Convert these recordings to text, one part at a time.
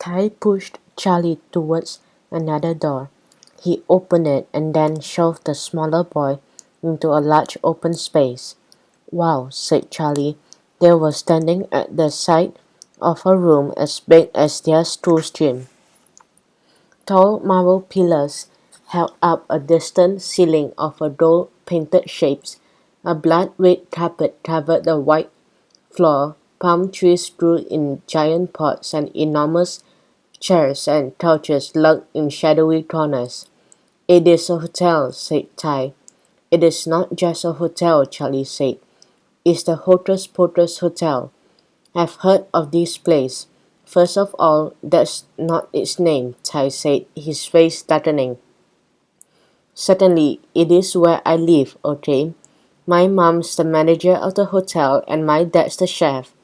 Ty pushed Charlie towards another door. He opened it and then shoved the smaller boy into a large open space. "Wow," said Charlie. They were standing at the side of a room as big as their true stream. Tall marble pillars held up a distant ceiling of a dull painted shapes. A blood-red carpet covered the white floor. Palm trees grew in giant pots, and enormous chairs and couches lurked in shadowy corners. "It is a hotel," said Ty. "It is not just a hotel," Charlie said. "It's the Hocus Pocus Hotel. I've heard of this place." "First of all, that's not its name," Ty said, his face tightening. "Certainly, it is where I live, okay? My mom's the manager of the hotel and my dad's the chef.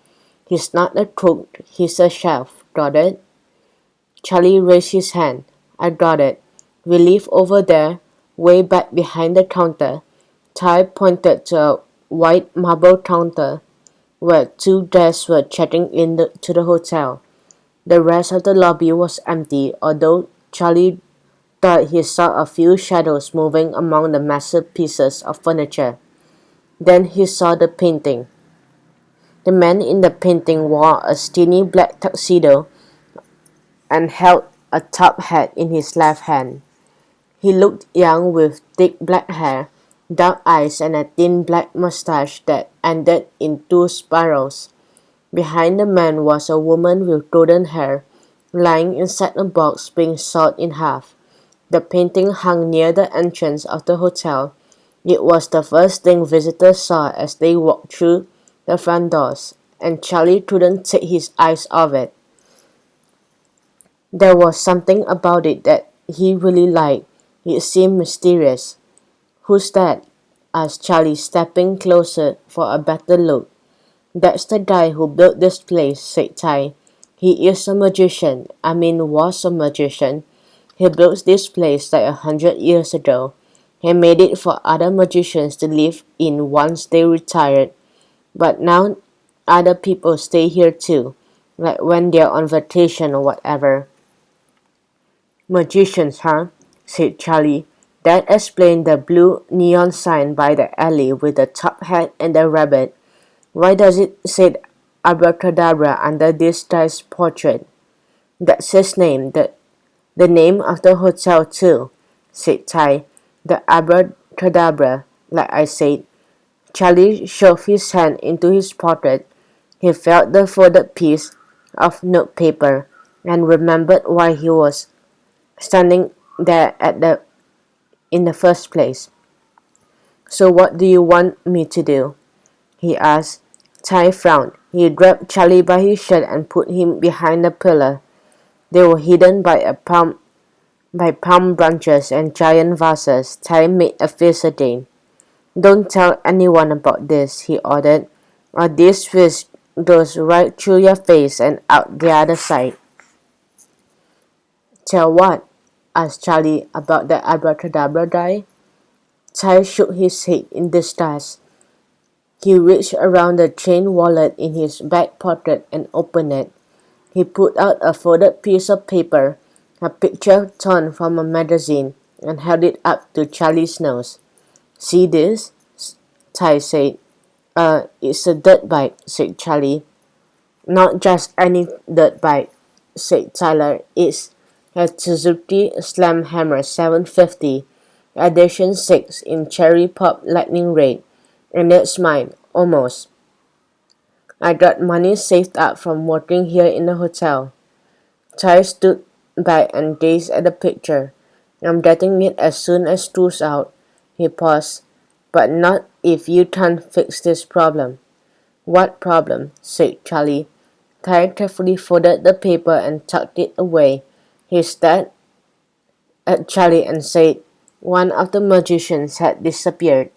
He's not a cook, he's a chef. Got it?" Charlie raised his hand. "I got it. We live over there, way back behind the counter." Ty pointed to a white marble counter where two guests were checking to the hotel. The rest of the lobby was empty, although Charlie thought he saw a few shadows moving among the massive pieces of furniture. Then he saw the painting. The man in the painting wore a skinny black tuxedo and held a top hat in his left hand. He looked young with thick black hair, dark eyes, and a thin black mustache that ended in two spirals. Behind the man was a woman with golden hair, lying inside a box being sawed in half. The painting hung near the entrance of the hotel. It was the first thing visitors saw as they walked through the front doors, and Charlie couldn't take his eyes off it. There was something about it that he really liked. It seemed mysterious. "Who's that?" asked Charlie, stepping closer for a better look. "That's the guy who built this place," said Ty. "He is a magician. Was a magician. He built this place like 100 years ago. He made it for other magicians to live in once they retired. But now other people stay here too, like when they're on vacation or whatever." "Magicians, huh?" said Charlie. That explained the blue neon sign by the alley with the top hat and the rabbit. "Why does it say Abracadabra under this guy's portrait?" "That's his name, the name of the hotel too," said Ty. "The Abracadabra, like I said." Charlie shoved his hand into his pocket. He felt the folded piece of notepaper and remembered why he was standing there in the first place. "So what do you want me to do?" he asked. Ty frowned. He grabbed Charlie by his shirt and put him behind a pillar. They were hidden by palm branches and giant vases. Ty made a face again. "Don't tell anyone about this," he ordered, "or this fish goes right through your face and out the other side." "Tell what?" asked Charlie. "About the Abracadabra guy?" Ty shook his head in disgust. He reached around the chain wallet in his back pocket and opened it. He pulled out a folded piece of paper, a picture torn from a magazine, and held it up to Charlie's nose. "See this?" Ty said. It's a dirt bike," said Charlie. "Not just any dirt bike," said Tyler. "It's a Suzuki Slamhammer 750, Edition 6 in Cherry Pop Lightning Red, and it's mine, almost. I got money saved up from working here in the hotel." Ty stood back and gazed at the picture. "I'm getting it as soon as school's out." He paused. "But not if you can't fix this problem." "What problem?" said Charlie. Ty carefully folded the paper and tucked it away. He stared at Charlie and said, "One of the magicians had disappeared."